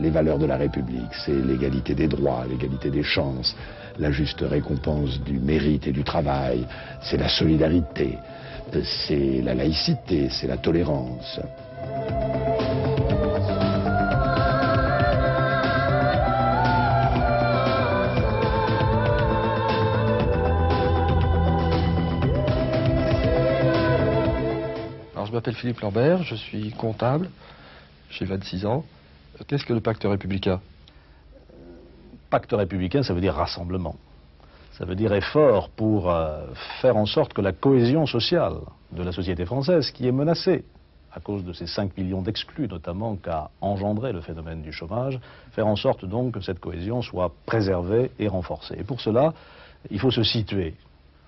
les valeurs de la République. C'est l'égalité des droits, l'égalité des chances, la juste récompense du mérite et du travail, c'est la solidarité, c'est la laïcité, c'est la tolérance. Alors, je m'appelle Philippe Lambert, je suis comptable, j'ai 26 ans. Qu'est-ce que le pacte républicain? Pacte républicain, ça veut dire rassemblement. Ça veut dire effort pour faire en sorte que la cohésion sociale de la société française, qui est menacée à cause de ces 5 millions d'exclus, notamment qu'a engendré le phénomène du chômage, faire en sorte donc que cette cohésion soit préservée et renforcée. Et pour cela, il faut se situer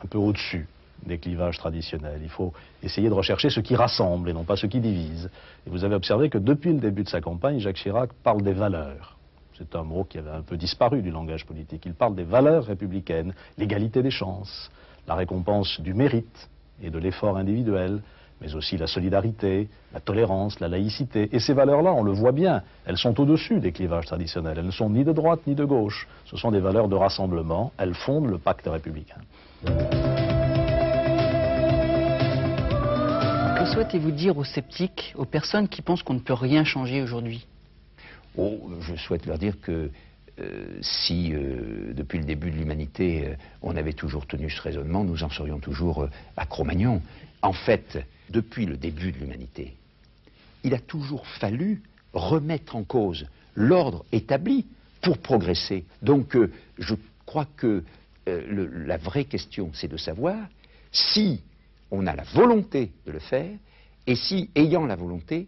un peu au-dessus des clivages traditionnels. Il faut essayer de rechercher ce qui rassemble et non pas ce qui divise. Et vous avez observé que depuis le début de sa campagne, Jacques Chirac parle des valeurs. C'est un mot qui avait un peu disparu du langage politique. Il parle des valeurs républicaines, l'égalité des chances, la récompense du mérite et de l'effort individuel, mais aussi la solidarité, la tolérance, la laïcité. Et ces valeurs-là, on le voit bien, elles sont au-dessus des clivages traditionnels. Elles ne sont ni de droite ni de gauche. Ce sont des valeurs de rassemblement. Elles fondent le pacte républicain. Que souhaitez-vous dire aux sceptiques, aux personnes qui pensent qu'on ne peut rien changer aujourd'hui? Oh, je souhaite leur dire que si, depuis le début de l'humanité, on avait toujours tenu ce raisonnement, nous en serions toujours à Cro-Magnon. En fait, depuis le début de l'humanité, il a toujours fallu remettre en cause l'ordre établi pour progresser. Donc, je crois que la vraie question, c'est de savoir si on a la volonté de le faire, et si, ayant la volonté,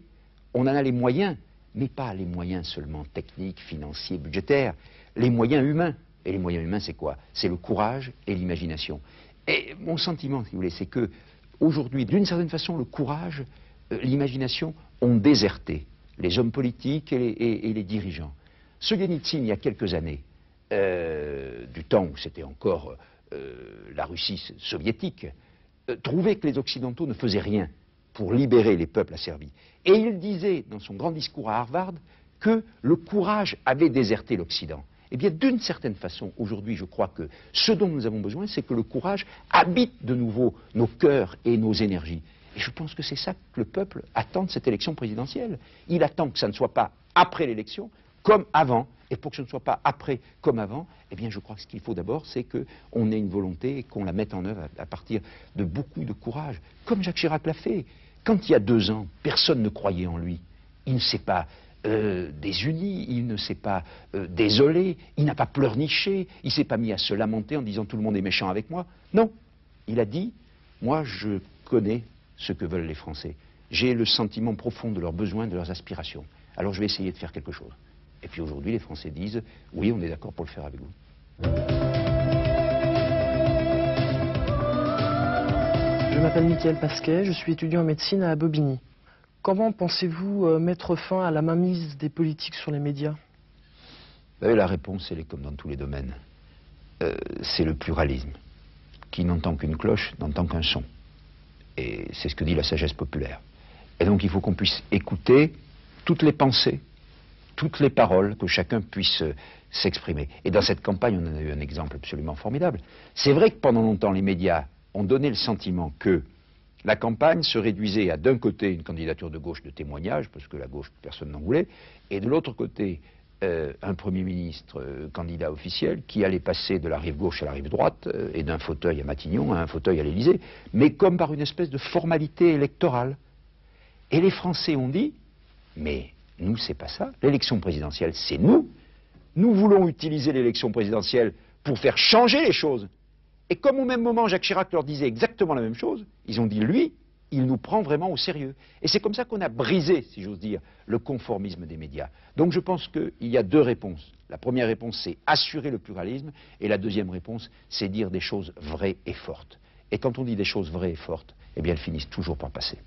on en a les moyens, mais pas les moyens seulement techniques, financiers, budgétaires, les moyens humains. Et les moyens humains, c'est quoi? C'est le courage et l'imagination. Et mon sentiment, si vous voulez, c'est que aujourd'hui, d'une certaine façon, le courage, l'imagination ont déserté les hommes politiques et les dirigeants. Solzhenitsyn, il y a quelques années, du temps où c'était encore la Russie soviétique, trouvait que les Occidentaux ne faisaient rien pour libérer les peuples asservis. Et il disait dans son grand discours à Harvard que le courage avait déserté l'Occident. Eh bien, d'une certaine façon, aujourd'hui, je crois que ce dont nous avons besoin, c'est que le courage habite de nouveau nos cœurs et nos énergies. Et je pense que c'est ça que le peuple attend de cette élection présidentielle. Il attend que ça ne soit pas après l'élection, comme avant. Et pour que ce ne soit pas après comme avant, eh bien, je crois que ce qu'il faut d'abord, c'est qu'on ait une volonté et qu'on la mette en œuvre à partir de beaucoup de courage, comme Jacques Chirac l'a fait. Quand il y a 2 ans, personne ne croyait en lui. Il ne s'est pas désuni, il ne s'est pas désolé, il n'a pas pleurniché, il ne s'est pas mis à se lamenter en disant tout le monde est méchant avec moi. Non, il a dit, moi je connais ce que veulent les Français. J'ai le sentiment profond de leurs besoins, de leurs aspirations. Alors je vais essayer de faire quelque chose. Et puis aujourd'hui, les Français disent, oui, on est d'accord pour le faire avec vous. Je m'appelle Mickaël Pasquet, je suis étudiant en médecine à Bobigny. Comment pensez-vous mettre fin à la mainmise des politiques sur les médias? Vous savez, la réponse, elle est comme dans tous les domaines. C'est le pluralisme. Qui n'entend qu'une cloche, n'entend qu'un son. Et c'est ce que dit la sagesse populaire. Et donc il faut qu'on puisse écouter toutes les pensées, toutes les paroles, que chacun puisse s'exprimer. Et dans cette campagne, on en a eu un exemple absolument formidable. C'est vrai que pendant longtemps, les médias ont donné le sentiment que la campagne se réduisait à d'un côté une candidature de gauche de témoignage, parce que la gauche, personne n'en voulait, et de l'autre côté, un Premier ministre candidat officiel qui allait passer de la rive gauche à la rive droite, et d'un fauteuil à Matignon à un fauteuil à l'Élysée, mais comme par une espèce de formalité électorale. Et les Français ont dit, mais nous, c'est pas ça. L'élection présidentielle, c'est nous. Nous voulons utiliser l'élection présidentielle pour faire changer les choses. Et comme au même moment, Jacques Chirac leur disait exactement la même chose, ils ont dit, lui, il nous prend vraiment au sérieux. Et c'est comme ça qu'on a brisé, si j'ose dire, le conformisme des médias. Donc je pense qu'il y a 2 réponses. La première réponse, c'est assurer le pluralisme. Et la deuxième réponse, c'est dire des choses vraies et fortes. Et quand on dit des choses vraies et fortes, eh bien, elles finissent toujours par passer.